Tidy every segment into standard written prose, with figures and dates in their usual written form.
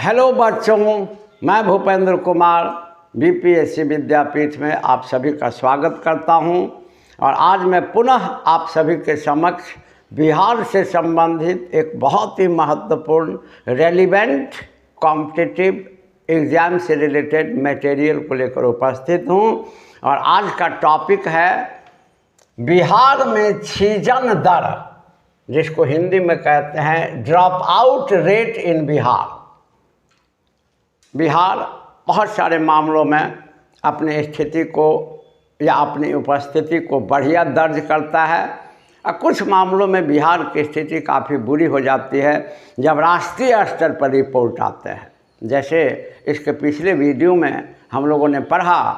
Hello बच्चों, मैं Bhupendra Kumar BPSC विद्यापीठ में आप सभी का स्वागत करता हूं। और आज मैं पुनः आप सभी के समक्ष बिहार से संबंधित एक बहुत ही महत्वपूर्ण रेलिवेंट कॉम्पिटिटिव एग्ज़ाम से रिलेटेड मटेरियल को लेकर उपस्थित हूं। और आज का टॉपिक है बिहार में सृजन दर, जिसको हिंदी में कहते हैं drop out rate in Bihar. Bihar बहुत सारे मामलों में अपनी स्थिति को या अपनी उपस्थिति को बढ़िया दर्ज करता है और कुछ मामलों में बिहार की स्थिति काफ़ी बुरी हो जाती है जब राष्ट्रीय स्तर पर रिपोर्ट आते हैं। जैसे इसके पिछले वीडियो में हम लोगों ने पढ़ा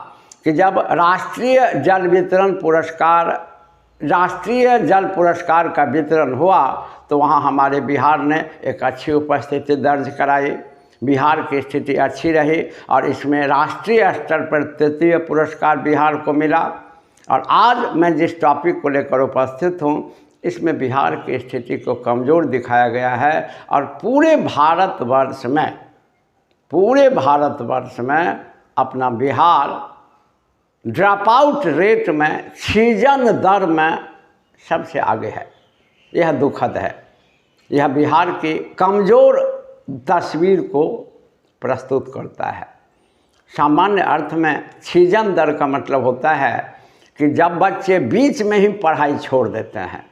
कि जब राष्ट्रीय जल पुरस्कार का वितरण हुआ तो वहाँ हमारे बिहार ने एक अच्छी उपस्थिति दर्ज कराई, बिहार की स्थिति अच्छी रही और इसमें राष्ट्रीय स्तर पर तृतीय पुरस्कार बिहार को मिला। और आज मैं जिस टॉपिक को लेकर उपस्थित हूँ इसमें बिहार की स्थिति को कमज़ोर दिखाया गया है और पूरे भारतवर्ष में अपना बिहार ड्रॉप आउट रेट में सृजन दर में सबसे आगे है। यह दुखद है। यह बिहार की कमज़ोर तस्वीर को प्रस्तुत करता है। सामान्य अर्थ में सृजन दर का मतलब होता है कि जब बच्चे बीच में ही पढ़ाई छोड़ देते हैं,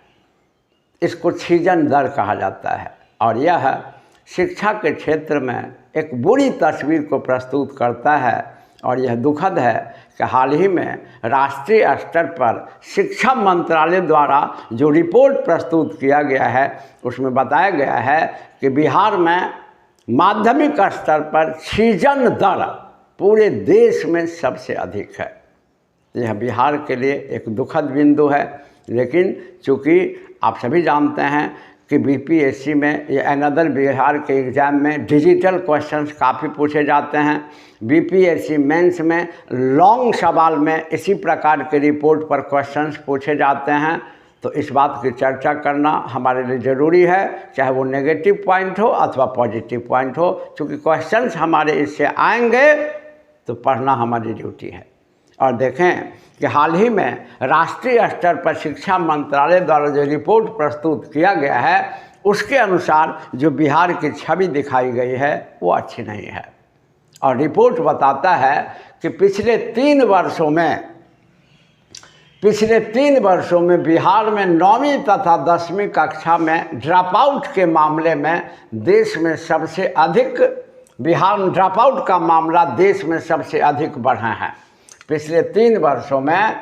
इसको सृजन दर कहा जाता है। और यह शिक्षा के क्षेत्र में एक बुरी तस्वीर को प्रस्तुत करता है। और यह दुखद है कि हाल ही में राष्ट्रीय स्तर पर शिक्षा मंत्रालय द्वारा जो रिपोर्ट प्रस्तुत किया गया है उसमें बताया गया है कि बिहार में माध्यमिक स्तर पर सृजन दर पूरे देश में सबसे अधिक है। यह बिहार के लिए एक दुखद बिंदु है। लेकिन चूँकि आप सभी जानते हैं कि बीपीएससी में या अनदर बिहार के एग्ज़ाम में डिजिटल क्वेश्चंस काफ़ी पूछे जाते हैं। बीपीएससी मेंस में लॉन्ग सवाल में इसी प्रकार के रिपोर्ट पर क्वेश्चंस पूछे जाते हैं। तो इस बात की चर्चा करना हमारे लिए ज़रूरी है, चाहे वो नेगेटिव पॉइंट हो अथवा पॉजिटिव पॉइंट हो। क्योंकि क्वेश्चंस हमारे इससे आएंगे तो पढ़ना हमारी ड्यूटी है। और देखें कि हाल ही में राष्ट्रीय स्तर पर शिक्षा मंत्रालय द्वारा जो रिपोर्ट प्रस्तुत किया गया है उसके अनुसार जो बिहार की छवि दिखाई गई है वो अच्छी नहीं है। और रिपोर्ट बताता है कि पिछले तीन वर्षों में बिहार में 9वीं तथा 10वीं कक्षा में ड्रॉप आउट के मामले में देश में सबसे अधिक ड्रॉप आउट का मामला देश में सबसे अधिक बढ़ा है। पिछले 3 वर्षों में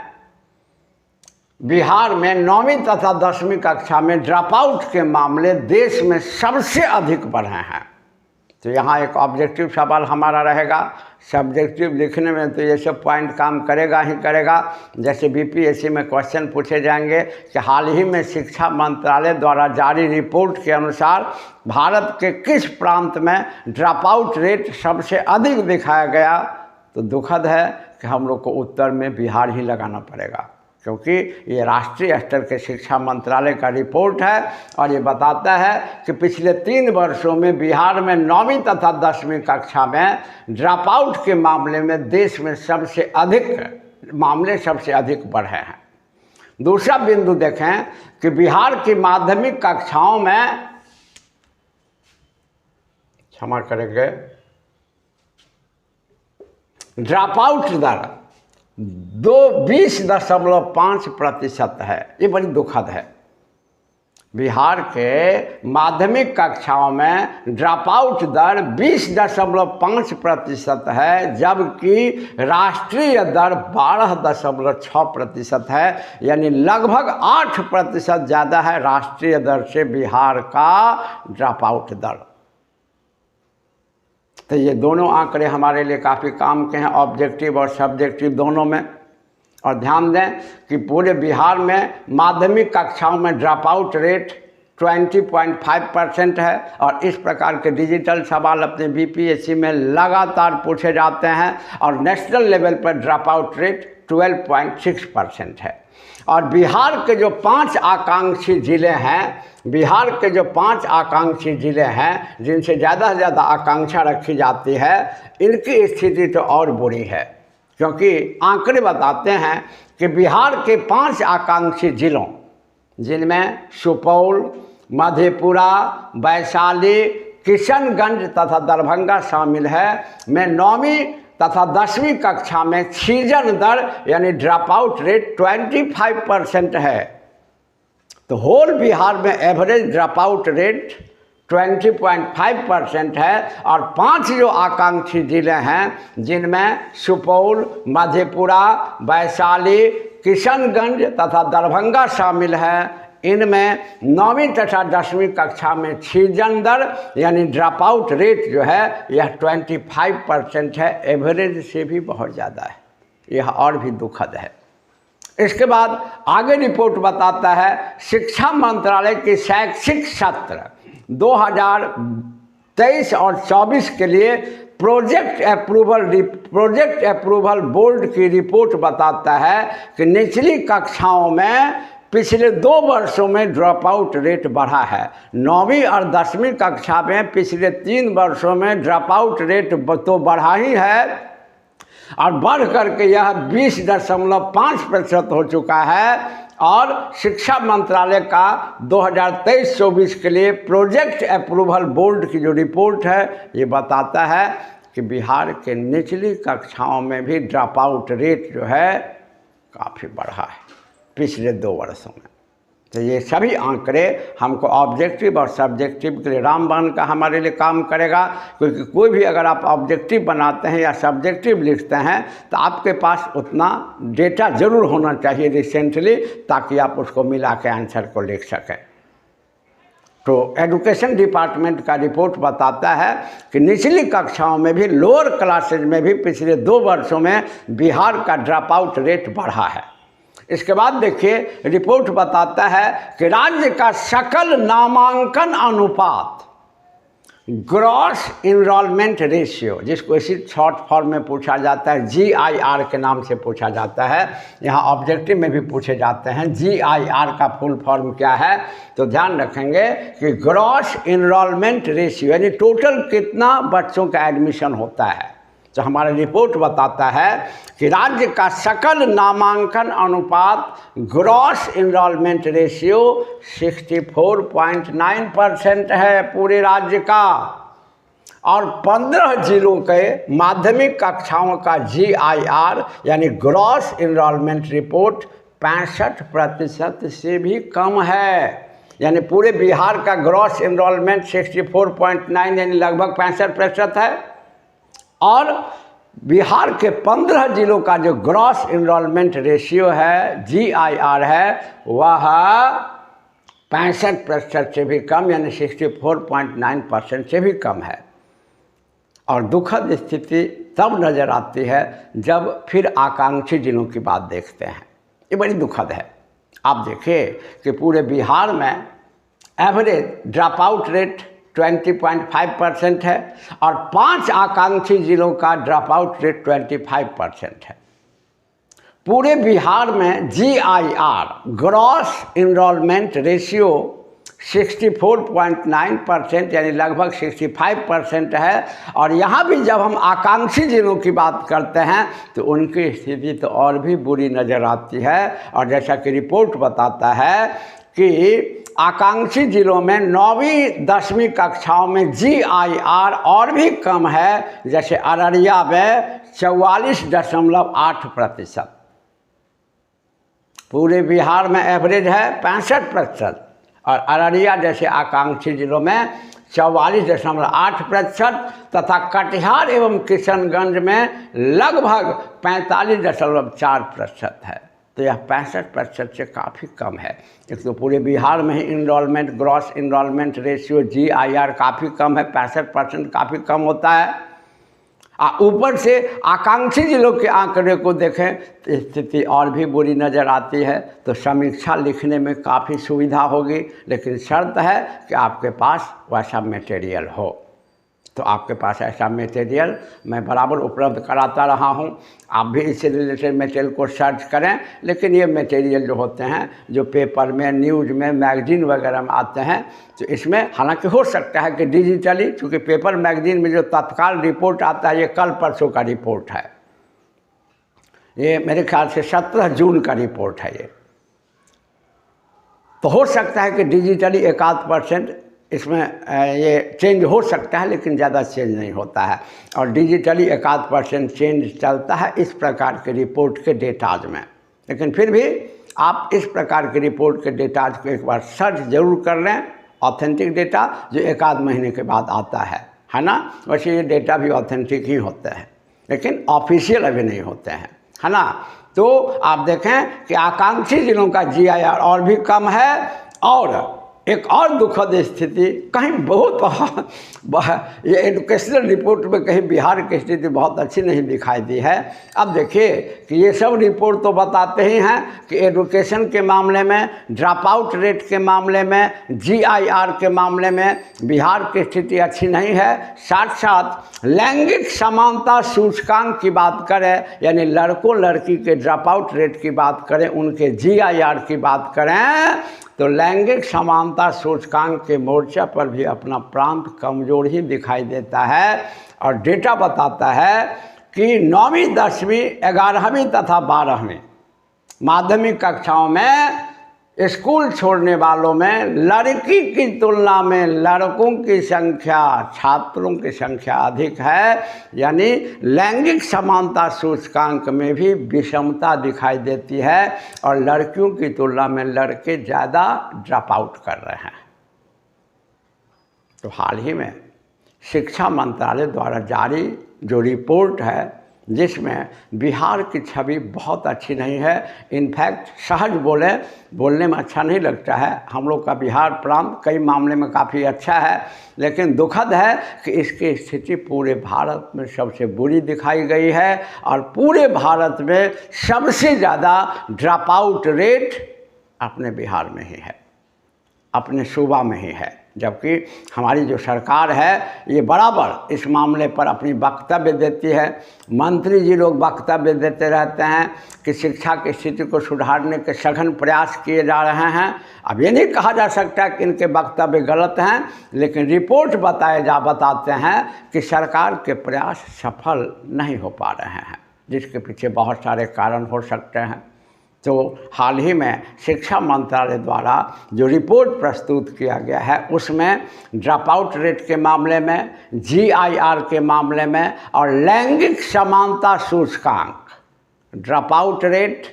बिहार में 9वीं तथा 10वीं कक्षा में ड्रॉप आउट के मामले देश में सबसे अधिक बढ़े हैं। तो यहाँ एक ऑब्जेक्टिव सवाल हमारा रहेगा। सब्जेक्टिव लिखने में तो ये सब पॉइंट काम करेगा ही करेगा। जैसे बीपीएससी में क्वेश्चन पूछे जाएंगे कि हाल ही में शिक्षा मंत्रालय द्वारा जारी रिपोर्ट के अनुसार भारत के किस प्रांत में ड्रॉप आउट रेट सबसे अधिक दिखाया गया, तो दुखद है कि हम लोग को उत्तर में बिहार ही लगाना पड़ेगा। क्योंकि ये राष्ट्रीय स्तर के शिक्षा मंत्रालय का रिपोर्ट है और ये बताता है कि पिछले 3 वर्षों में बिहार में 9वीं तथा 10वीं कक्षा में ड्रॉप आउट के मामले में देश में सबसे अधिक बढ़े हैं। दूसरा बिंदु देखें कि बिहार की माध्यमिक कक्षाओं में, क्षमा करेंगे, ड्रॉप आउट दर 20.5% है। ये बड़ी दुखद है। बिहार के माध्यमिक कक्षाओं में ड्रॉप आउट दर 20.5% है, जबकि राष्ट्रीय दर 12.6% है। यानी लगभग 8% ज़्यादा है राष्ट्रीय दर से बिहार का ड्रॉप आउट दर। तो ये दोनों आंकड़े हमारे लिए काफ़ी काम के हैं, ऑब्जेक्टिव और सब्जेक्टिव दोनों में। और ध्यान दें कि पूरे बिहार में माध्यमिक कक्षाओं में ड्रॉप आउट रेट 20.5% है। और इस प्रकार के डिजिटल सवाल अपने बीपीएससी में लगातार पूछे जाते हैं। और नेशनल लेवल पर ड्रॉप आउट रेट 12.6% है। और बिहार के जो 5 आकांक्षी ज़िले हैं बिहार के जो 5 आकांक्षी ज़िले हैं जिनसे ज़्यादा से ज़्यादा आकांक्षा रखी जाती है, इनकी स्थिति तो और बुरी है, क्योंकि आंकड़े बताते हैं कि बिहार के 5 आकांक्षी ज़िलों जिनमें सुपौल, मधेपुरा, वैशाली, किशनगंज तथा दरभंगा शामिल है, में 9वीं तथा 10वीं कक्षा में सीजन दर यानी ड्रॉप आउट रेट 25% है। तो होल बिहार में एवरेज ड्रॉप आउट रेट 20.5% है। और 5 जो आकांक्षी जिले हैं जिनमें सुपौल, मधेपुरा, वैशाली, किशनगंज तथा दरभंगा शामिल है, इनमें 9वीं तथा 10वीं कक्षा में सीजन दर यानी ड्रॉप आउट रेट जो है यह 25% है, एवरेज से भी बहुत ज़्यादा है। यह और भी दुखद है। इसके बाद आगे रिपोर्ट बताता है शिक्षा मंत्रालय के शैक्षिक सत्र 2023 और 24 के लिए प्रोजेक्ट अप्रूवल बोर्ड की रिपोर्ट बताता है कि निचली कक्षाओं में पिछले 2 वर्षों में ड्रॉप आउट रेट बढ़ा है। 9वीं और 10वीं कक्षा में पिछले 3 वर्षों में ड्रॉप आउट रेट तो बढ़ा ही है और बढ़ करके यह 20.5% हो चुका है। और शिक्षा मंत्रालय का 2023-24 के लिए प्रोजेक्ट अप्रूवल बोर्ड की जो रिपोर्ट है ये बताता है कि बिहार के निचली कक्षाओं में भी ड्रॉप आउट रेट जो है काफ़ी बढ़ा है पिछले 2 वर्षों में। तो ये सभी आंकड़े हमको ऑब्जेक्टिव और सब्जेक्टिव के लिए रामबाण का हमारे लिए काम करेगा, क्योंकि कोई भी अगर आप ऑब्जेक्टिव बनाते हैं या सब्जेक्टिव लिखते हैं तो आपके पास उतना डेटा ज़रूर होना चाहिए रिसेंटली, ताकि आप उसको मिला के आंसर को लिख सकें। तो एजुकेशन डिपार्टमेंट का रिपोर्ट बताता है कि निचली कक्षाओं में भी, लोअर क्लासेज में भी पिछले 2 वर्षों में बिहार का ड्रॉप आउट रेट बढ़ा है। इसके बाद देखिए रिपोर्ट बताता है कि राज्य का सकल नामांकन अनुपात, ग्रॉस इनरोलमेंट रेशियो, जिसको इसी शॉर्ट फॉर्म में पूछा जाता है, GIR के नाम से पूछा जाता है, यहाँ ऑब्जेक्टिव में भी पूछे जाते हैं GIR का फुल फॉर्म क्या है, तो ध्यान रखेंगे कि ग्रॉस इनरोलमेंट रेशियो यानी टोटल कितना बच्चों का एडमिशन होता है। तो हमारा रिपोर्ट बताता है कि राज्य का सकल नामांकन अनुपात, ग्रॉस इनरोलमेंट रेशियो 64.9% है पूरे राज्य का। और 15 जिलों के माध्यमिक कक्षाओं का GIR यानी ग्रॉस इनरोलमेंट रिपोर्ट 65% से भी कम है। यानी पूरे बिहार का ग्रॉस इनरोलमेंट 64.9 यानी लगभग 65% है। और बिहार के 15 जिलों का जो ग्रॉस इनरोलमेंट रेशियो है, GIR है, वह 65% से भी कम यानी 64.9% से भी कम है। और दुखद स्थिति तब नज़र आती है जब फिर आकांक्षी जिलों की बात देखते हैं। ये बड़ी दुखद है। आप देखिए कि पूरे बिहार में एवरेज ड्रॉप आउट रेट 20.5% है और 5 आकांक्षी जिलों का ड्रॉप आउट रेट 25% है। पूरे बिहार में GIR ग्रॉस इनरोलमेंट रेशियो 64.9% यानी लगभग 65% है। और यहाँ भी जब हम आकांक्षी जिलों की बात करते हैं तो उनकी स्थिति तो और भी बुरी नज़र आती है। और जैसा कि रिपोर्ट बताता है कि आकांक्षी जिलों में 9वीं 10वीं कक्षाओं में GIR और भी कम है। जैसे अररिया में 44.8%, पूरे बिहार में एवरेज है 65%। और अररिया जैसे आकांक्षी जिलों में 44.8% तथा कटिहार एवं किशनगंज में लगभग 45.4% है। तो यह 65% से काफ़ी कम है। एक तो पूरे बिहार में ही enrolment, gross enrolment ratio GIR काफ़ी कम है, 65% काफ़ी कम होता है। ऊपर से आकांक्षी जिलों के आंकड़े को देखें तो स्थिति और भी बुरी नज़र आती है। तो समीक्षा लिखने में काफ़ी सुविधा होगी, लेकिन शर्त है कि आपके पास वैसा मटेरियल हो। तो आपके पास ऐसा मटेरियल मैं बराबर उपलब्ध कराता रहा हूँ। आप भी इससे रिलेटेड मटेरियल को सर्च करें। लेकिन ये मटेरियल जो होते हैं, जो पेपर में, न्यूज़ में, मैगजीन वगैरह में आते हैं, तो इसमें हालांकि हो सकता है कि डिजिटली, चूँकि पेपर मैगजीन में जो तत्काल रिपोर्ट आता है, ये कल परसों का रिपोर्ट है, ये मेरे ख्याल से 17 जून का रिपोर्ट है ये। तो हो सकता है कि डिजिटली 1-8% इसमें ये चेंज हो सकता है, लेकिन ज़्यादा चेंज नहीं होता है। और डिजिटली 1-8% चेंज चलता है इस प्रकार के रिपोर्ट के डेटाज में। लेकिन फिर भी आप इस प्रकार के रिपोर्ट के डेटाज को एक बार सर्च ज़रूर कर लें, ऑथेंटिक डेटा जो 1-8 महीने के बाद आता है ना। वैसे ये डेटा भी ऑथेंटिक ही होते हैं, लेकिन ऑफिशियल अभी नहीं होते हैं, है ना। तो आप देखें कि आकांक्षी जिलों का GIR और भी कम है। और एक और दुखद स्थिति, कहीं बहुत ये एजुकेशनल रिपोर्ट में कहीं बिहार की स्थिति बहुत अच्छी नहीं दिखाई दी है। अब देखिए कि ये सब रिपोर्ट तो बताते ही हैं कि एजुकेशन के मामले में, ड्रॉप आउट रेट के मामले में, GIR के मामले में बिहार की स्थिति अच्छी नहीं है। साथ साथ लैंगिक समानता सूचकांक की बात करें, यानी लड़कों लड़की के ड्रॉप आउट रेट की बात करें, उनके GIR की बात करें, तो लैंगिक समानता सूचकांक के मोर्चा पर भी अपना प्रांत कमज़ोर ही दिखाई देता है। और डेटा बताता है कि 9वीं, 10वीं, 11वीं तथा 12वीं माध्यमिक कक्षाओं में स्कूल छोड़ने वालों में लड़की की तुलना में लड़कों की संख्या, छात्रों की संख्या अधिक है। यानी लैंगिक समानता सूचकांक में भी विषमता दिखाई देती है और लड़कियों की तुलना में लड़के ज़्यादा ड्रॉप आउट कर रहे हैं। तो हाल ही में शिक्षा मंत्रालय द्वारा जारी जो रिपोर्ट है, जिसमें बिहार की छवि बहुत अच्छी नहीं है। इनफैक्ट सहज बोलने में अच्छा नहीं लगता है। हम लोग का बिहार प्रांत कई मामले में काफ़ी अच्छा है, लेकिन दुखद है कि इसकी स्थिति पूरे भारत में सबसे बुरी दिखाई गई है। और पूरे भारत में सबसे ज़्यादा ड्रॉप आउट रेट अपने बिहार में ही है, अपने सूबा में ही है। जबकि हमारी जो सरकार है ये बराबर इस मामले पर अपनी वक्तव्य देती है। मंत्री जी लोग वक्तव्य देते रहते हैं कि शिक्षा की स्थिति को सुधारने के सघन प्रयास किए जा रहे हैं। अब ये नहीं कहा जा सकता कि इनके वक्तव्य गलत हैं, लेकिन रिपोर्ट बताते हैं कि सरकार के प्रयास सफल नहीं हो पा रहे हैं, जिसके पीछे बहुत सारे कारण हो सकते हैं। तो हाल ही में शिक्षा मंत्रालय द्वारा जो रिपोर्ट प्रस्तुत किया गया है, उसमें ड्रॉप आउट रेट के मामले में, GIR के मामले में और लैंगिक समानता सूचकांक, ड्रॉप आउट रेट,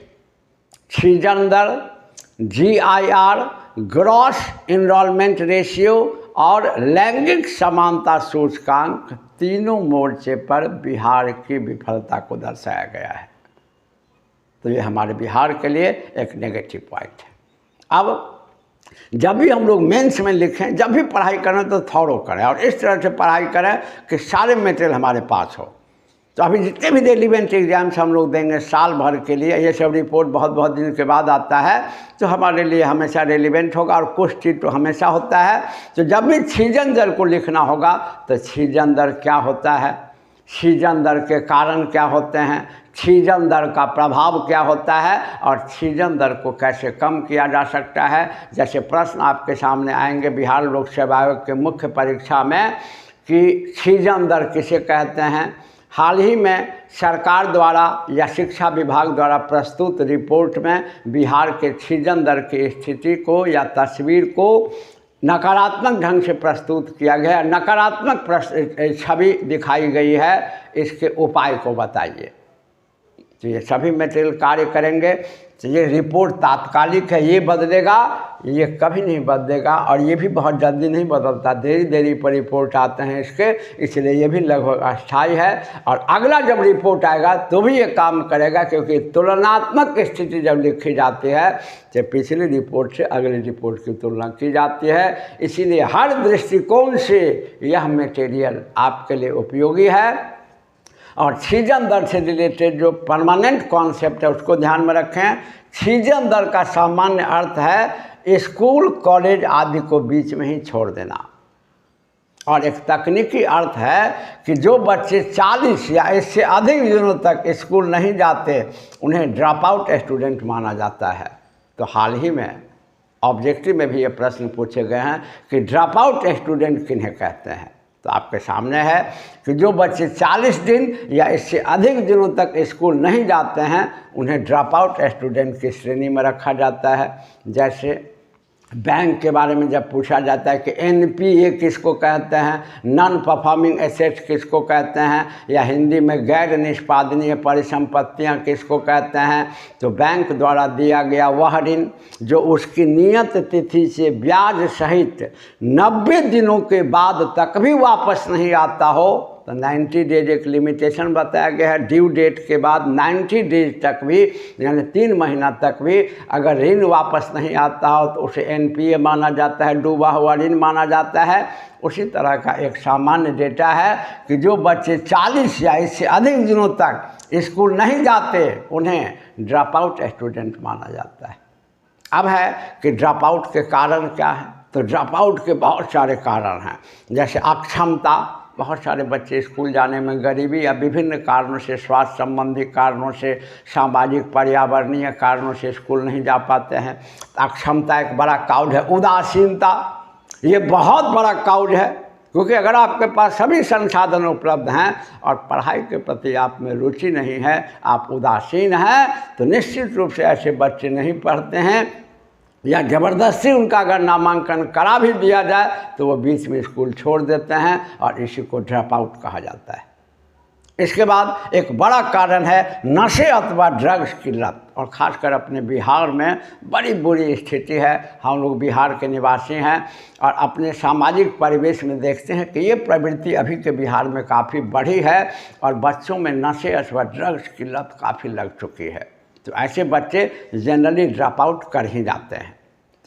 सृजन दर, GIR, ग्रॉस इनरोलमेंट रेशियो और लैंगिक समानता सूचकांक, तीनों मोर्चे पर बिहार की विफलता को दर्शाया गया है। तो ये हमारे बिहार के लिए एक नेगेटिव पॉइंट है। अब जब भी हम लोग मेंस में लिखें, जब भी पढ़ाई करें तो थॉरो करें और इस तरह से पढ़ाई करें कि सारे मटेरियल हमारे पास हो। तो अभी जितने भी रेलिवेंट एग्जाम्स हम लोग देंगे साल भर के लिए, ये सब रिपोर्ट बहुत दिन के बाद आता है, तो हमारे लिए हमेशा रेलिवेंट होगा। और कुछ चीज़ तो हमेशा होता है। तो जब भी सृजन दर को लिखना होगा तो सृजन दर क्या होता है, सृजन दर के कारण क्या होते हैं, सृजन दर का प्रभाव क्या होता है और सृजन दर को कैसे कम किया जा सकता है। जैसे प्रश्न आपके सामने आएंगे बिहार लोक सेवा आयोग के मुख्य परीक्षा में कि सृजन दर किसे कहते हैं। हाल ही में सरकार द्वारा या शिक्षा विभाग द्वारा प्रस्तुत रिपोर्ट में बिहार के सृजन दर की स्थिति को या तस्वीर को नकारात्मक ढंग से प्रस्तुत किया गया, नकारात्मक छवि दिखाई गई है। इसके उपाय को बताइए। तो ये सभी मटेरियल कार्य करेंगे। तो ये रिपोर्ट तात्कालिक है, ये बदलेगा, ये कभी नहीं बदलेगा और ये भी बहुत जल्दी नहीं बदलता, देरी पर रिपोर्ट आते हैं इसके, इसलिए ये भी लगभग अस्थायी है। और अगला जब रिपोर्ट आएगा तो भी ये काम करेगा, क्योंकि तुलनात्मक स्थिति जब लिखी जाती है तो पिछली रिपोर्ट से अगली रिपोर्ट की तुलना की जाती है। इसीलिए हर दृष्टिकोण से यह मटेरियल आपके लिए उपयोगी है। और सृजन दर से रिलेटेड जो परमानेंट कॉन्सेप्ट है उसको ध्यान में रखें। सृजन दर का सामान्य अर्थ है स्कूल, कॉलेज आदि को बीच में ही छोड़ देना। और एक तकनीकी अर्थ है कि जो बच्चे 40 या इससे अधिक दिनों तक स्कूल नहीं जाते उन्हें ड्रॉप आउट स्टूडेंट माना जाता है। तो हाल ही में ऑब्जेक्टिव में भी ये प्रश्न पूछे गए हैं कि ड्रॉप आउट स्टूडेंट किन्हें कहते हैं। तो आपके सामने है कि जो बच्चे 40 दिन या इससे अधिक दिनों तक स्कूल नहीं जाते हैं उन्हें ड्रॉप आउट स्टूडेंट की श्रेणी में रखा जाता है। जैसे बैंक के बारे में जब पूछा जाता है कि NPA किसको कहते हैं, नॉन परफॉर्मिंग एसेट्स किसको कहते हैं, या हिंदी में गैर निष्पादनीय परिसंपत्तियां किसको कहते हैं, तो बैंक द्वारा दिया गया वह ऋण जो उसकी नियत तिथि से ब्याज सहित 90 दिनों के बाद तक भी वापस नहीं आता हो। तो 90 डेज एक लिमिटेशन बताया गया है। ड्यू डेट के बाद 90 डेज तक भी, यानी 3 महीना तक भी अगर ऋण वापस नहीं आता हो तो उसे NPA माना जाता है, डूबा हुआ ऋण माना जाता है। उसी तरह का एक सामान्य डेटा है कि जो बच्चे 40 या इससे अधिक दिनों तक स्कूल नहीं जाते उन्हें ड्रॉप आउट स्टूडेंट माना जाता है। अब है कि ड्रॉप आउट के कारण क्या है। तो ड्रॉप आउट के बहुत सारे कारण हैं, जैसे अक्षमता, बहुत सारे बच्चे स्कूल जाने में गरीबी या विभिन्न कारणों से, स्वास्थ्य संबंधी कारणों से, सामाजिक पर्यावरणीय कारणों से स्कूल नहीं जा पाते हैं। अक्षमता एक बड़ा काउज है। उदासीनता, ये बहुत बड़ा काउज है, क्योंकि अगर आपके पास सभी संसाधन उपलब्ध हैं और पढ़ाई के प्रति आप में रुचि नहीं है, आप उदासीन हैं, तो निश्चित रूप से ऐसे बच्चे नहीं पढ़ते हैं, या ज़बरदस्ती उनका अगर नामांकन करा भी दिया जाए तो वो बीच में स्कूल छोड़ देते हैं और इसी को ड्रॉप आउट कहा जाता है। इसके बाद एक बड़ा कारण है नशे अथवा ड्रग्स की लत, और ख़ासकर अपने बिहार में बड़ी बुरी स्थिति है। हम लोग बिहार के निवासी हैं और अपने सामाजिक परिवेश में देखते हैं कि ये प्रवृत्ति अभी के बिहार में काफ़ी बढ़ी है और बच्चों में नशे अथवा ड्रग्स की लत काफ़ी लग चुकी है। तो ऐसे बच्चे जनरली ड्रॉप आउट कर ही जाते हैं।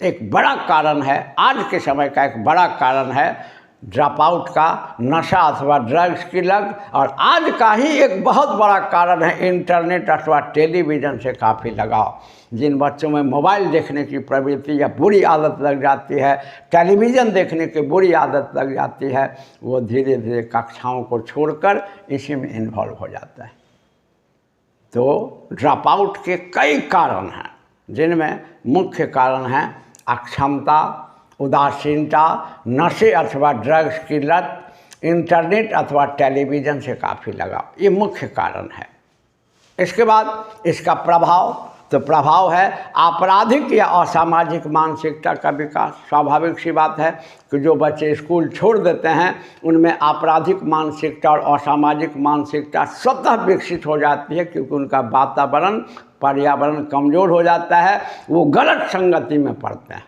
एक बड़ा कारण है, आज के समय का एक बड़ा कारण है ड्रॉप आउट का नशा अथवा ड्रग्स की लत, और आज का ही एक बहुत बड़ा कारण है इंटरनेट अथवा टेलीविज़न से काफ़ी लगाव। जिन बच्चों में मोबाइल देखने की प्रवृत्ति या बुरी आदत लग जाती है, टेलीविज़न देखने की बुरी आदत लग जाती है, वो धीरे धीरे कक्षाओं को छोड़कर इसी में इन्वॉल्व हो जाता है। तो ड्रॉप आउट के कई कारण हैं, जिनमें मुख्य कारण हैं अक्षमता, उदासीनता, नशे अथवा ड्रग्स की लत, इंटरनेट अथवा टेलीविज़न से काफ़ी लगाव, ये मुख्य कारण है। इसके बाद इसका प्रभाव, तो प्रभाव है आपराधिक या असामाजिक मानसिकता का विकास। स्वाभाविक सी बात है कि जो बच्चे स्कूल छोड़ देते हैं उनमें आपराधिक मानसिकता और असामाजिक मानसिकता स्वतः विकसित हो जाती है, क्योंकि उनका वातावरण, पर्यावरण कमज़ोर हो जाता है, वो गलत संगति में पड़ते हैं।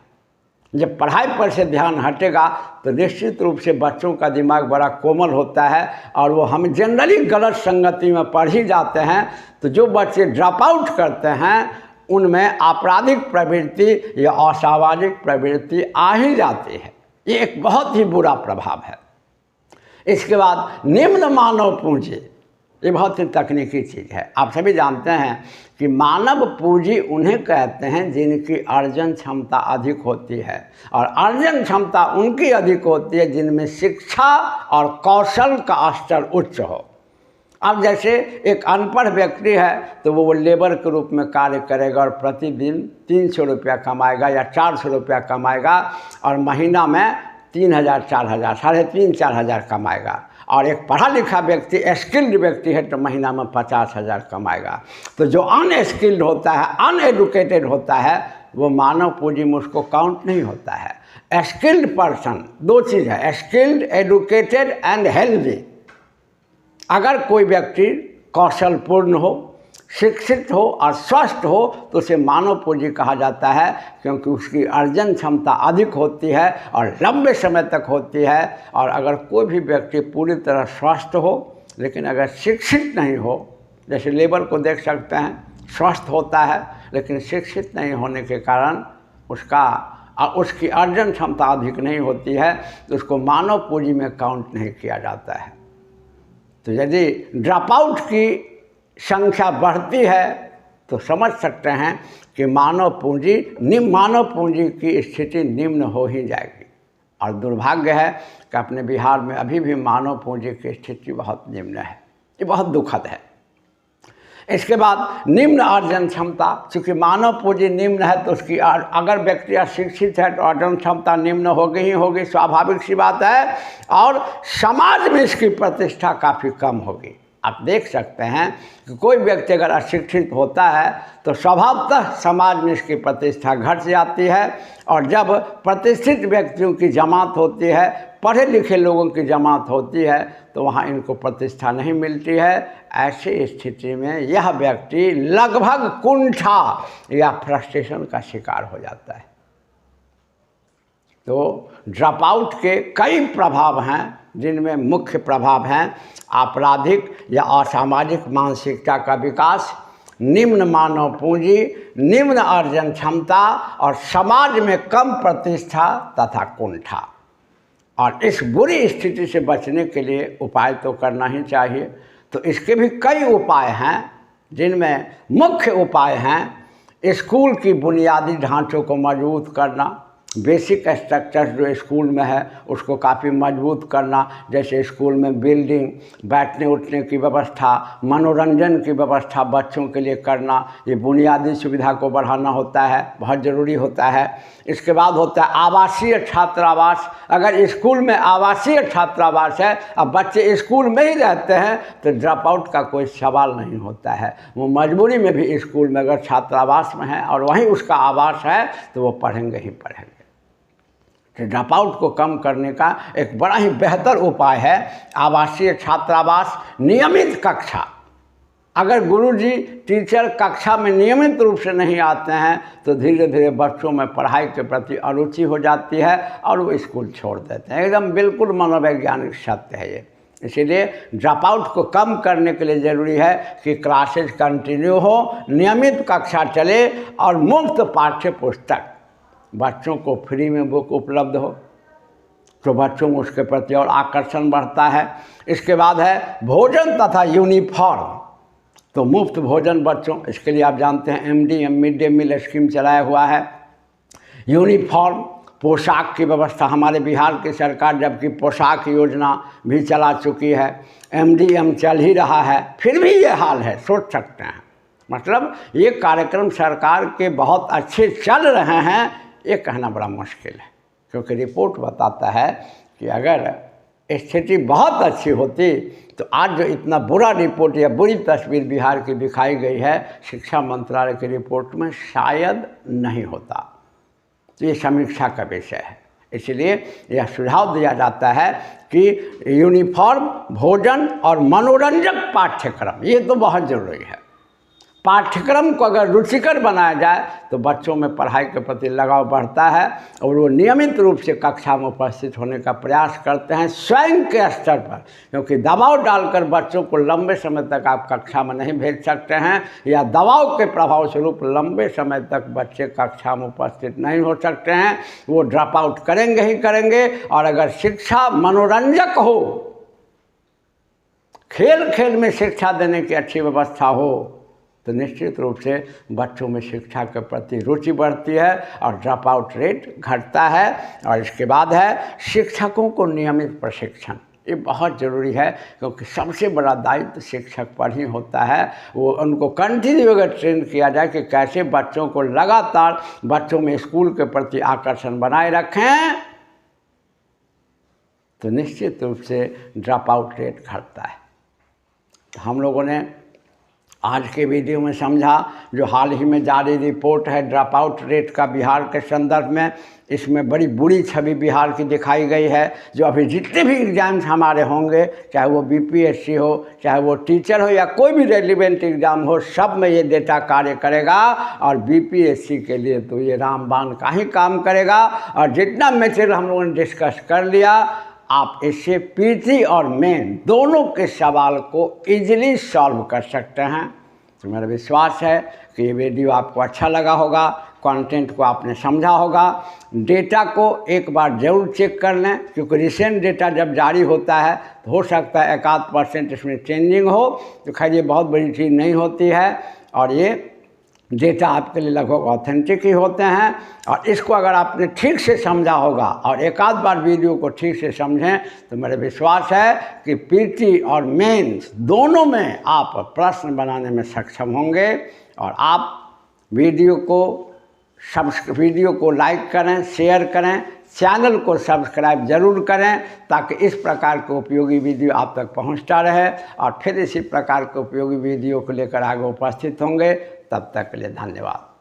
जब पढ़ाई पर से ध्यान हटेगा तो निश्चित रूप से बच्चों का दिमाग बड़ा कोमल होता है और वो हम जनरली गलत संगति में पढ़ ही जाते हैं। तो जो बच्चे ड्रॉप आउट करते हैं उनमें आपराधिक प्रवृत्ति या असामाजिक प्रवृत्ति आ ही जाती है। ये एक बहुत ही बुरा प्रभाव है। इसके बाद निम्न मानव पूंजी, ये बहुत ही तकनीकी चीज़ है। आप सभी जानते हैं कि मानव पूंजी उन्हें कहते हैं जिनकी अर्जन क्षमता अधिक होती है, और अर्जन क्षमता उनकी अधिक होती है जिनमें शिक्षा और कौशल का स्तर उच्च हो। अब जैसे एक अनपढ़ व्यक्ति है तो वो लेबर के रूप में कार्य करेगा और प्रतिदिन 300 रुपया कमाएगा या 400 रुपया कमाएगा, और महीना में 3000, 4000, 3500-4000 कमाएगा। और एक पढ़ा लिखा व्यक्ति, स्किल्ड व्यक्ति है तो महीना में 50,000 कमाएगा। तो जो अनस्किल्ड होता है, अनएडुकेटेड होता है, वो मानव पूंजी में उसको काउंट नहीं होता है। स्किल्ड पर्सन, दो चीज़ है, स्किल्ड, एडुकेटेड एंड हेल्दी। अगर कोई व्यक्ति कौशलपूर्ण हो, शिक्षित हो और स्वस्थ हो तो उसे मानव पूंजी कहा जाता है, क्योंकि उसकी अर्जन क्षमता अधिक होती है और लंबे समय तक होती है। और अगर कोई भी व्यक्ति पूरी तरह स्वस्थ हो लेकिन अगर शिक्षित नहीं हो, जैसे लेबर को देख सकते हैं, स्वस्थ होता है लेकिन शिक्षित नहीं होने के कारण उसकी अर्जन क्षमता अधिक नहीं होती है, तो उसको मानव पूंजी में काउंट नहीं किया जाता है। तो यदि ड्रॉप आउट की संख्या बढ़ती है तो समझ सकते हैं कि मानव पूंजी की स्थिति निम्न हो ही जाएगी। और दुर्भाग्य है कि अपने बिहार में अभी भी मानव पूंजी की स्थिति बहुत निम्न है। ये बहुत दुखद है। इसके बाद निम्न अर्जन क्षमता, चूँकि मानव पूंजी निम्न है तो उसकी अगर व्यक्ति अशिक्षित है तो अर्जन क्षमता निम्न होगी ही होगी, स्वाभाविक सी बात है। और समाज में इसकी प्रतिष्ठा काफ़ी कम होगी। आप देख सकते हैं कि कोई व्यक्ति अगर अशिक्षित होता है तो स्वभावतः समाज में इसकी प्रतिष्ठा घट जाती है। और जब प्रतिष्ठित व्यक्तियों की जमात होती है, पढ़े लिखे लोगों की जमात होती है, तो वहाँ इनको प्रतिष्ठा नहीं मिलती है। ऐसी स्थिति में यह व्यक्ति लगभग कुंठा या फ्रस्ट्रेशन का शिकार हो जाता है। तो ड्रॉप आउट के कई प्रभाव हैं, जिनमें मुख्य प्रभाव हैं आपराधिक या असामाजिक मानसिकता का विकास, निम्न मानव पूंजी, निम्न अर्जन क्षमता और समाज में कम प्रतिष्ठा तथा कुंठा। और इस बुरी स्थिति से बचने के लिए उपाय तो करना ही चाहिए। तो इसके भी कई उपाय हैं, जिनमें मुख्य उपाय हैं स्कूल की बुनियादी ढांचों को मजबूत करना, बेसिक स्ट्रक्चर जो स्कूल में है उसको काफ़ी मजबूत करना, जैसे स्कूल में बिल्डिंग, बैठने उठने की व्यवस्था, मनोरंजन की व्यवस्था बच्चों के लिए करना, ये बुनियादी सुविधा को बढ़ाना होता है, बहुत ज़रूरी होता है। इसके बाद होता है आवासीय छात्रावास। अगर स्कूल में आवासीय छात्रावास है, अब बच्चे स्कूल में ही रहते हैं तो ड्रॉप आउट का कोई सवाल नहीं होता है। वो मजबूरी में भी स्कूल में अगर छात्रावास में है और वहीं उसका आवास है तो वो पढ़ेंगे ही पढ़ेंगे। ड्रॉप आउट को कम करने का एक बड़ा ही बेहतर उपाय है आवासीय छात्रावास, नियमित कक्षा। अगर गुरुजी टीचर कक्षा में नियमित रूप से नहीं आते हैं तो धीरे धीरे बच्चों में पढ़ाई के प्रति अरुचि हो जाती है और वो स्कूल छोड़ देते हैं। एकदम बिल्कुल मनोवैज्ञानिक सत्य है ये। इसीलिए ड्रॉप आउट को कम करने के लिए ज़रूरी है कि क्लासेज कंटिन्यू हो, नियमित कक्षा चले और मुफ्त पाठ्य पुस्तक बच्चों को फ्री में बुक उपलब्ध हो, तो बच्चों में उसके प्रति और आकर्षण बढ़ता है। इसके बाद है भोजन तथा यूनिफॉर्म। तो मुफ्त भोजन बच्चों, इसके लिए आप जानते हैं MDM mid day meal scheme चलाया हुआ है। यूनिफॉर्म, पोशाक की व्यवस्था, हमारे बिहार की सरकार जबकि पोशाक योजना भी चला चुकी है, MDM चल ही रहा है, फिर भी ये हाल है, सोच सकते हैं। मतलब ये कार्यक्रम सरकार के बहुत अच्छे चल रहे हैं, ये कहना बड़ा मुश्किल है, क्योंकि रिपोर्ट बताता है कि अगर स्थिति बहुत अच्छी होती तो आज जो इतना बुरा रिपोर्ट या बुरी तस्वीर बिहार की दिखाई गई है शिक्षा मंत्रालय की रिपोर्ट में, शायद नहीं होता। तो ये समीक्षा का विषय है। इसलिए यह सुझाव दिया जाता है कि यूनिफॉर्म, भोजन और मनोरंजक पाठ्यक्रम, ये तो बहुत ज़रूरी है। पाठ्यक्रम को अगर रुचिकर बनाया जाए तो बच्चों में पढ़ाई के प्रति लगाव बढ़ता है और वो नियमित रूप से कक्षा में उपस्थित होने का प्रयास करते हैं स्वयं के स्तर पर, क्योंकि दबाव डालकर बच्चों को लंबे समय तक आप कक्षा में नहीं भेज सकते हैं, या दबाव के प्रभाव स्वरूप लंबे समय तक बच्चे कक्षा में उपस्थित नहीं हो सकते हैं। वो ड्रॉप आउट करेंगे ही करेंगे। और अगर शिक्षा मनोरंजक हो, खेल खेल में शिक्षा देने की अच्छी व्यवस्था हो, तो निश्चित रूप से बच्चों में शिक्षा के प्रति रुचि बढ़ती है और ड्रॉप आउट रेट घटता है। और इसके बाद है शिक्षकों को नियमित प्रशिक्षण, ये बहुत ज़रूरी है, क्योंकि सबसे बड़ा दायित्व शिक्षक पर ही होता है। वो उनको कंटिन्यू अगर ट्रेन किया जाए कि कैसे बच्चों को लगातार बच्चों में स्कूल के प्रति आकर्षण बनाए रखें, तो निश्चित रूप से ड्रॉप आउट रेट घटता है। तो हम लोगों ने आज के वीडियो में समझा, जो हाल ही में जारी रिपोर्ट है ड्रॉप आउट रेट का बिहार के संदर्भ में, इसमें बड़ी बुरी छवि बिहार की दिखाई गई है। जो अभी जितने भी एग्ज़ाम्स हमारे होंगे, चाहे वो BPSC हो, चाहे वो टीचर हो, या कोई भी रेलिवेंट एग्ज़ाम हो, सब में ये डेटा कार्य करेगा। और BPSC के लिए तो ये रामबाण का ही काम करेगा। और जितना मेटेरियल हम लोगों ने डिस्कस कर लिया, आप इससे PT और मेन दोनों के सवाल को इजीली सॉल्व कर सकते हैं। तो मेरा विश्वास है कि ये वीडियो आपको अच्छा लगा होगा, कंटेंट को आपने समझा होगा। डेटा को एक बार ज़रूर चेक कर लें, क्योंकि रिसेंट डेटा जब जारी होता है तो हो सकता है 1-8% इसमें चेंजिंग हो, तो खैर ये बहुत बड़ी चीज़ नहीं होती है। और ये डेटा आपके लिए लगभग ऑथेंटिक ही होते हैं। और इसको अगर आपने ठीक से समझा होगा और एक आध बार वीडियो को ठीक से समझें तो मेरा विश्वास है कि पीटी और मेंस दोनों में आप प्रश्न बनाने में सक्षम होंगे। और आप वीडियो को लाइक करें, शेयर करें, चैनल को सब्सक्राइब जरूर करें ताकि इस प्रकार के उपयोगी वीडियो आप तक पहुंचता रहे। और फिर इसी प्रकार के उपयोगी वीडियो को लेकर आगे उपस्थित होंगे। तब तक के लिए धन्यवाद।